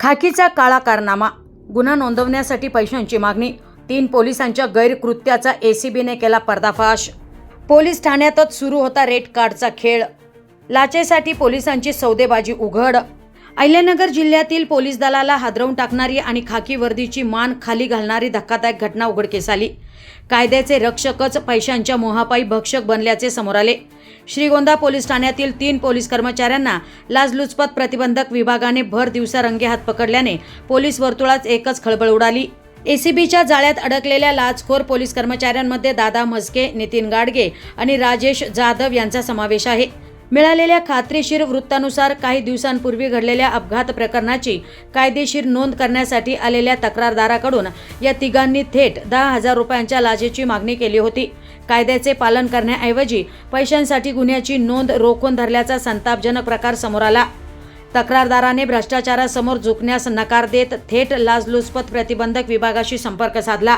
खाकीचा काळा कारनामा, गुन्हा नोंदवण्यासाठी पैशांची मागणी, 3 पोलिसांच्या गैरकृत्याचा एसीबीने केला पर्दाफाश। पोलीस ठाण्यातच सुरू होता रेड कार्डचा खेळ, लाचेसाठी पोलिसांची सौदेबाजी उघड। अहिल्यानगर जिल्ह्यातील पोलीस दलाला हादरवून टाकणारी आणि खाकी वर्दीची मान खाली घालणारी धक्कादायक घटना उघडकीस आली। कायद्याचे रक्षकच पैशांच्या मोहापायी भक्षक बनल्याचे समोर आले। श्रीगोंदा पोलीस ठाण्यातील 3 पोलीस कर्मचाऱ्यांना लाचलुचपत प्रतिबंधक विभागाने भर दिवसा रंगेहात पकडल्याने पोलीस वर्तुळात एकच खळबळ उडाली। एसीबीच्या जाळ्यात अडकलेल्या लाचखोर पोलीस कर्मचाऱ्यांमध्ये दादा म्हस्के, नितीन गाडगे आणि राजेश जाधव यांचा समावेश आहे। मिळालेल्या खात्रीशीर वृत्तानुसार काही दिवसांपूर्वी घडलेल्या अपघात प्रकरणाची कायदेशीर नोंद करण्यासाठी आलेल्या तक्रारदाराकडून या तिघांनी थेट 10,000 रुपयांच्या लाचेची मागणी केली होती। कायद्याचे पालन करण्याऐवजी पैशांसाठी गुन्ह्याची नोंद रोखून धरल्याचा संतापजनक प्रकार समोर आला। तक्रारदाराने भ्रष्टाचारासमोर झुकण्यास नकार देत थेट लाचलुचपत प्रतिबंधक विभागाशी संपर्क साधला।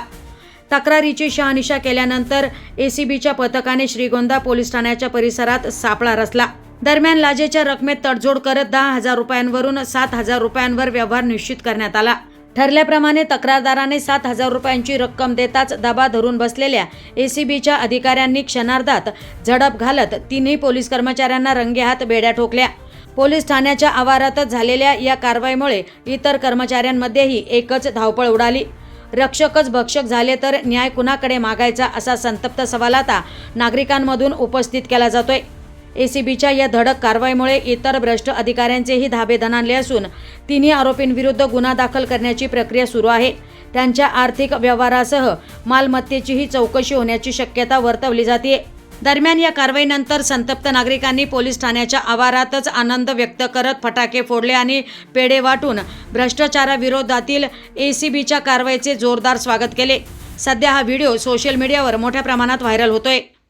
तक्रारीची शहानिशा केल्यानंतर एसीबीच्या पथकाने श्रीगोंदा पोलीस ठाण्याच्या परिसरात सापळा रचला। दरम्यान लाचेच्या रकमेत तडजोड करत 10,000 रुपयांवरून 7,000 रुपयांवर व्यवहार निश्चित करण्यात आला। ठरल्याप्रमाणे तक्रारदाराने 7,000 रुपयांची रक्कम देताच दबा धरून बसलेल्या एसीबीच्या अधिकाऱ्यांनी क्षणार्धात झडप घालत 3 पोलीस कर्मचाऱ्यांना रंगेहात बेड्या ठोकल्या। पोलीस ठाण्याच्या आवारातच झालेल्या या कारवाईमुळे इतर कर्मचाऱ्यांमध्येही एकच धावपळ उडाली। रक्षकच भक्षक झाले तर न्याय कुणाकडे मागायचा, असा संतप्त सवाल आता नागरिकांमधून उपस्थित केला जातोय। एसीबीच्या या धडक कारवाईमुळे इतर भ्रष्ट अधिकाऱ्यांचेही धाबे दणाणले असून 3 आरोपींविरुद्ध गुन्हा दाखल करण्याची प्रक्रिया सुरू आहे। त्यांच्या आर्थिक व्यवहारासह मालमत्तेचीही चौकशी होण्याची शक्यता वर्तवली जाते। दरम्यान या कारवाईनंतर संतप्त नागरिकांनी पोलीस ठाण्याच्या आवारातच आनंद व्यक्त करत फटाके फोडले आणि पेढे वाटून भ्रष्टाचाराविरोधातील एसीबीच्या कारवाईचे जोरदार स्वागत केले। सध्या हा व्हिडिओ सोशल मीडियावर मोठ्या प्रमाणात व्हायरल होतोय।